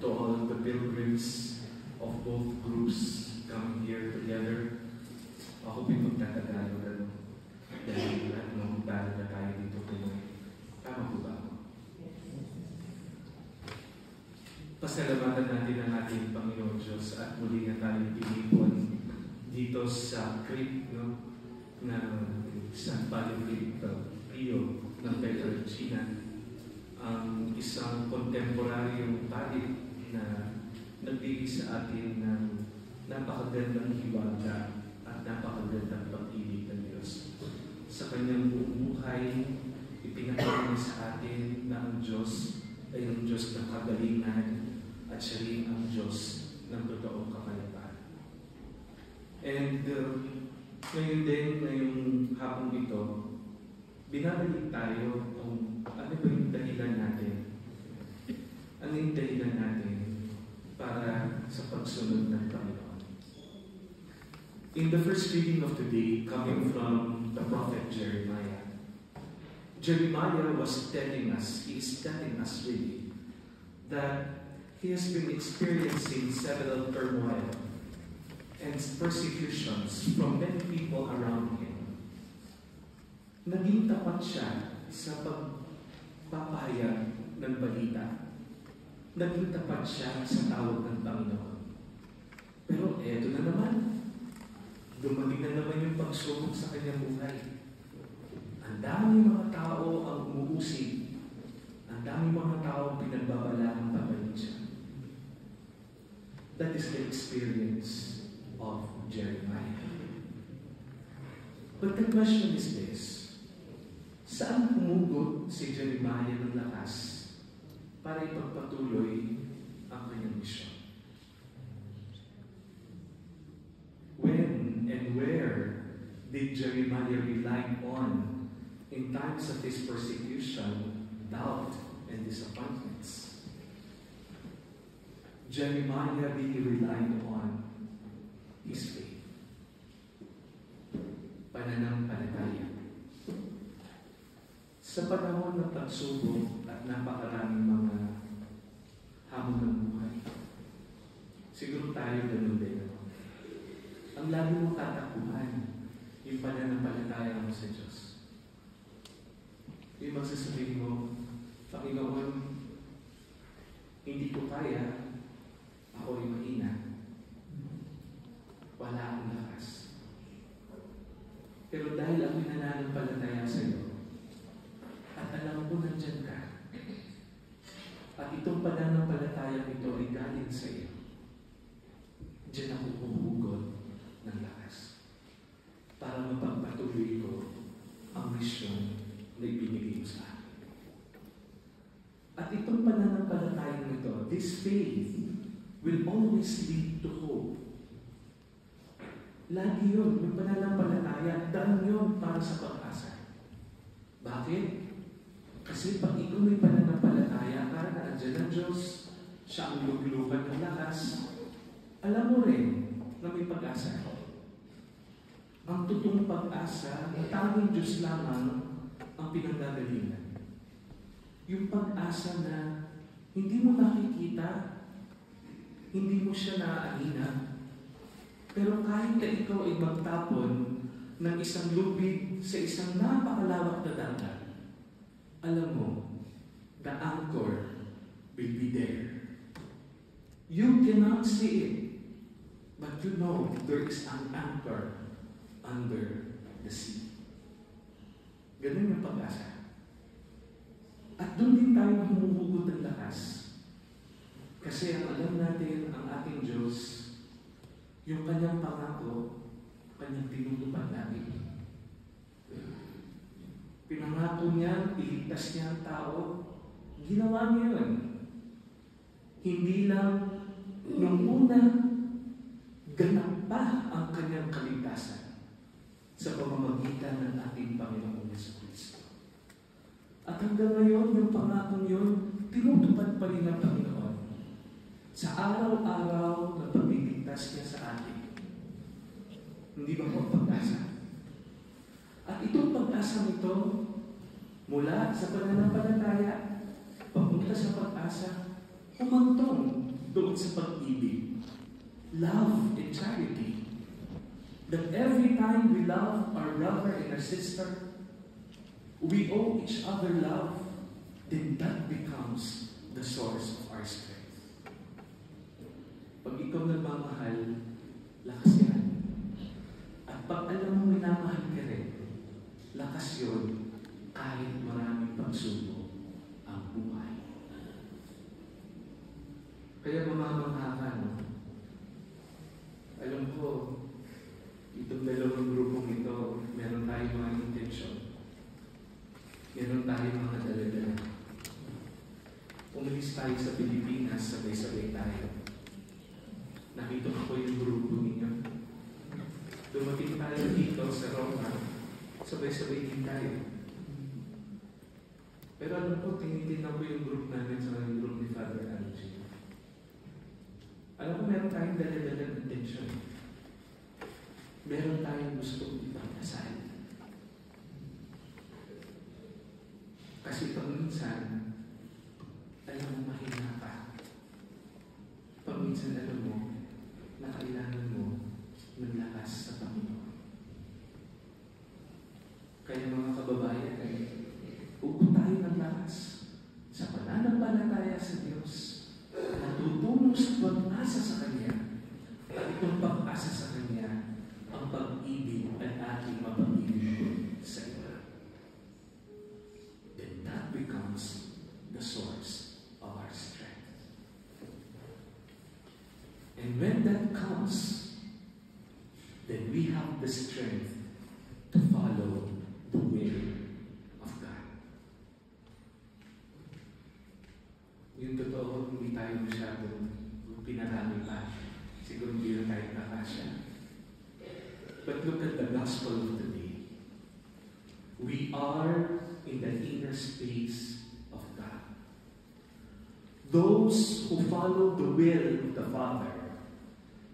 to all the pilgrims of both groups coming here together. Ako pinagtatagalog dahil balo na tayo dito Pinoy. Tama po ba? Pasalamatan natin ang ating Panginoon Diyos at muli na tayong pinipon dito sa creek na San Padre Pio ng Petrelcina, ang isang kontemporaryong palit na nagbigay sa atin ng napakagandang hiwaga at napakagandang pag-ibig ng Diyos. Sa kanyang buong buhay, ipinakita sa atin na ang Diyos ay ang Diyos ng kagalingan at siya rin ang Diyos ng totoong kapayapaan. And ngayon din, ngayong hapong ito, binabalik tayo kung ano ba yung dahilan natin. Ano yung dahilan natin para sa pagsunod ng Panginoon. In the first reading of today, coming from the prophet Jeremiah, Jeremiah was telling us, he is telling us really, that he has been experiencing several turmoil and persecutions from many people around him. Naging tapat siya sa pagpapahayag ng balita. Naging tapat siya sa tawag ng Panginoon. Pero eto na naman, dumating na naman yung pagsubok sa kanyang buhay. Ang daming mga tao ang umuusig. Ang daming mga tao ang pinagbabala ng papalit siya. That is the experience of Jeremiah. But the question is this: saan humugot si Jeremiah ng lakas para ipagpatuloy ang kanyang misyon? When and where did Jeremiah rely on in times of his persecution, doubt, and disappointments? Jeremiah really relied on his faith. Pananampalataya. Sa panahon ng pagsubok at napakaraming mga hamon ng buhay, siguro tayo ganun din. Ang lagi mong tatakbuhan, yung pananampalataya mo sa Diyos. Yung magsasabihin mo, Panginoon, hindi ko kaya, ako ay mahina. Wala akong lakas. Pero dahil ako'y nananampalataya sa iyo, at alam ko nandyan ka, at itong pananampalataya nito ay galing sa iyo, diyan ako huhugot ng lakas para mapagpatuloy ko ang misyon na ibinigay mo sa akin. At itong pananampalataya nito, this faith, will always lead to hope. Lagi yun, yung pananampalataya, daan yun para sa pag-asa. Bakit? Kasi pag ikaw may pananampalataya, para na andyan ang Diyos, siya ang luglugan ng lakas, alam mo rin na may pag-asa. Ang totoong pag-asa, na tanging Diyos lamang ang pinanggagalingan. Yung pag-asa na hindi mo nakikita, hindi mo siya naaalina. Pero kahit na ikaw ay magtapon ng isang lubid sa isang napakalawak na dagat, alam mo, the anchor will be there. You cannot see it, but you know there is an anchor under the sea. Ganun yung pag-asa. At doon din tayo humuhugot ng lakas. Kasi ang alam natin, ang ating Diyos, yung kanyang pangako, kanyang tinutupad natin. Pinangako niya, iligtas niya ang tao, ginawa niya yun. Hindi lang nung una, ganap pa ang kanyang kaligtasan sa pamamagitan ng ating Panginoong Jesucristo. At hanggang ngayon, yung pangako yun, tinutupad pa rin ng Panginoon. Sa araw-araw na pagliligtas niya sa atin. Hindi ba po pag-asa? At itong pag-asa nito, mula sa pananampalataya, papunta sa pag-asa, humantong doon sa pag-ibig. Love and charity. That every time we love our brother and our sister, we owe each other love, then that becomes the source of our strength. Pag ikaw nagmamahal, lakas yan. At pag alam mo minamahal ka rin, lakas yun kahit maraming pagsubok ang buhay. Kaya mamamangha ka, no? Alam ko, itong dalawang grupong ito, meron tayong mga intensyon. Meron tayong mga dala-dala. Umalis tayo sa Pilipinas, sabay-sabay tayo. Nakita ko yung grupo ninyo. Dumating tayo dito sa Roma, sabay-sabay din tayo. Pero alam ko, tinitingnan ko yung group namin sa group ni Father Angie. Alam ko, meron tayong dala-dala ng intensyon. Meron tayong gusto ipagdasal. Kasi pag-minsan, alam mo, mahina ka. Pag-minsan, alam mo, na kailangan mo ng lakas sa Panginoon. Kaya mga kababayan, upo tayo ng lakas sa pananampalataya sa Diyos. Natutulong sa pag-asa sa Kanya. At itong pag-asa sa Kanya, ang pag-ibig at ating mapag-ibig sa iba. Then that becomes the source of our strength. And when that comes, then we have the strength to follow the will of God. Yung totoo, hindi tayo masyadong pinarami pa. Siguro hindi na tayo nakasya. But look at the gospel of today. We are in the inner space of God. Those who follow the will of the Father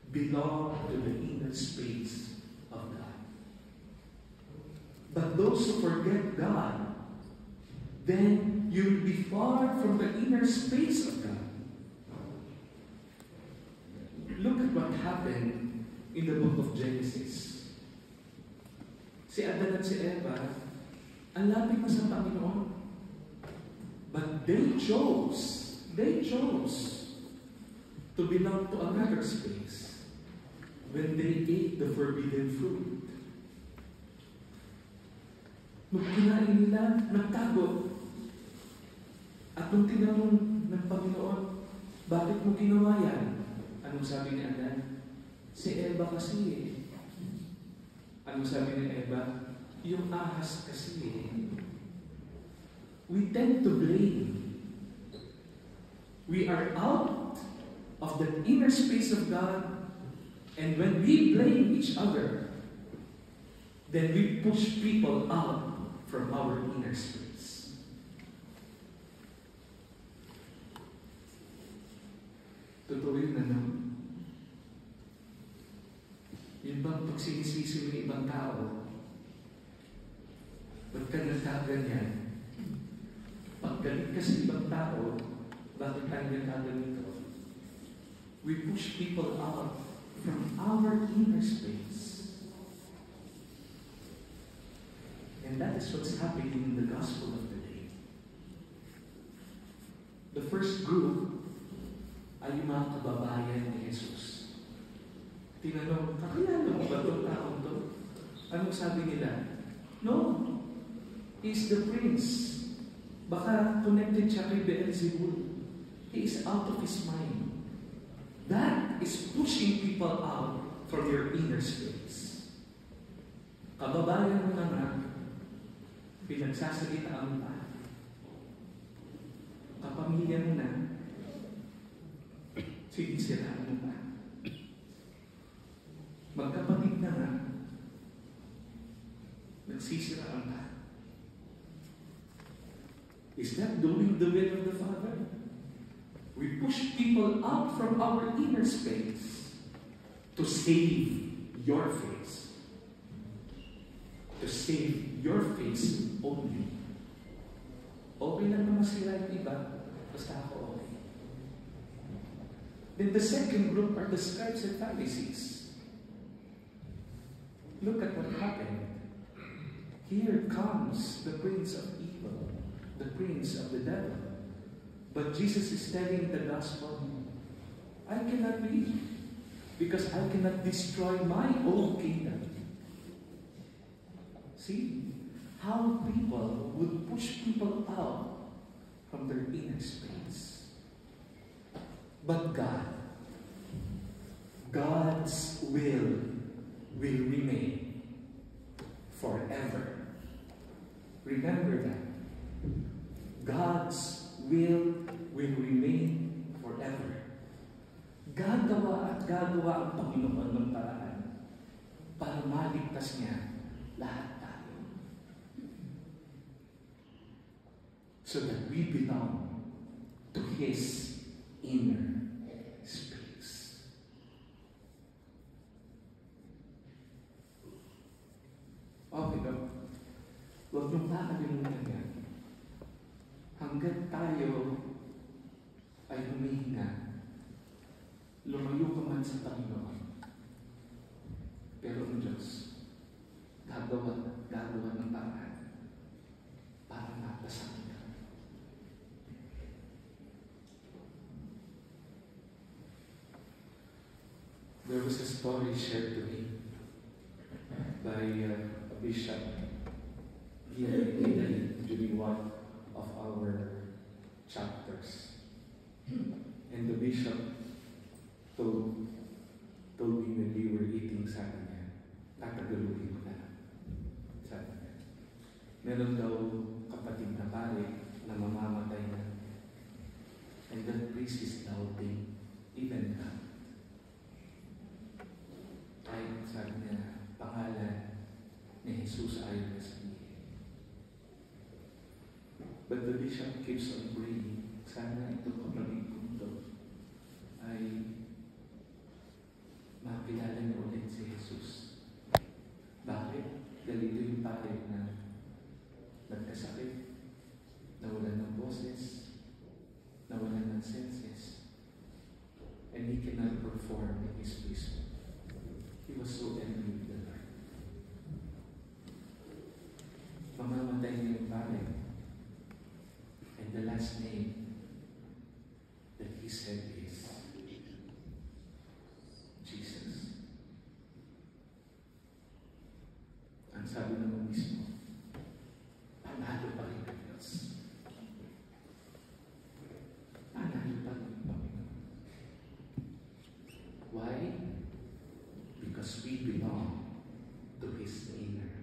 belong to the inner space of God. But those who forget God, then you'll be far from the inner space of God. Look at what happened in the book of Genesis. Si Adan at si Eva, ang lapit na sa Panginoon. But they chose to belong to another space when they ate the forbidden fruit. Nung kinain nila, nagtago. At nung tinanong ng Panginoon, bakit mo ginawa yan? Anong sabi ni Adan? Si Eva kasi eh. Anong sabi ni Eva? Yung ahas kasi eh. We tend to blame. We are out of the inner space of God, and when we blame each other, then we push people out from our inner space. Totoo yun, ano? Yung bang pag sinisisi ng ibang tao, ba't ka nagkaganyan? Pag galit ka sa ibang tao, bakit tayo nagkaganito? We push people out from our inner space. And that is what's happening in the gospel of the day. The first group ay yung mga kababayan ni Jesus. Tinanong, kakilala mo ba itong taong to? Anong sabi nila? No, he's the prince. Baka connected siya kay Beelzebul. He is out of his mind. That is pushing people out from your inner space. Kababayan mo naman, pinagsasalitaan pa. Kapamilya mo na, sinisiraan mo pa. Magkapatid na nga, nagsisiraan ka. Is that doing the will of the Father? We push people out from our inner space to save your face. To save your face only. Okay lang naman sila yung iba, basta ako okay. Then the second group are the scribes and Pharisees. Look at what happened. Here comes the prince of evil, the prince of the devil. But Jesus is telling the gospel, I cannot leave because I cannot destroy my own kingdom. See how people would push people out from their inner space. But God's will remain forever. Remember that. God's will remain forever. Gagawa at gagawa ang Panginoon ng paraan para maligtas niya lahat tayo. So that we belong to His inner space. Okay ba? Huwag niyong kakalimutan yan. Hanggat tayo ay humihinga, lumayo ka man sa Panginoon. Pero ang Diyos, gagawa ng paraan para mapasakin ka. There was a story shared to me by a bishop here in Italy during one of our chapters. And the bishop told me when we were eating, sabi niya, tatagaluhin ko na. Sabi niya, meron daw kapatid na pare na mamamatay na. And that priest is doubting even God. Ay, sabi niya, pangalan ni Jesus ayaw na sabihin. But the bishop keeps on praying, sana ito kapatid kong ito ay makilala niya ulit si Jesus. Bakit? Dahil ito yung pare na nagkasakit, nawalan ng boses, nawalan ng senses, and he cannot perform in his priesthood. He was so angry with the Lord. Mamamatay niya yung pare. And the last name that he said is Jesus. Ang sabi naman mismo, panalo pa rin ang Diyos. Panalo pa rin ang Panginoon. Why? Because we belong to His inner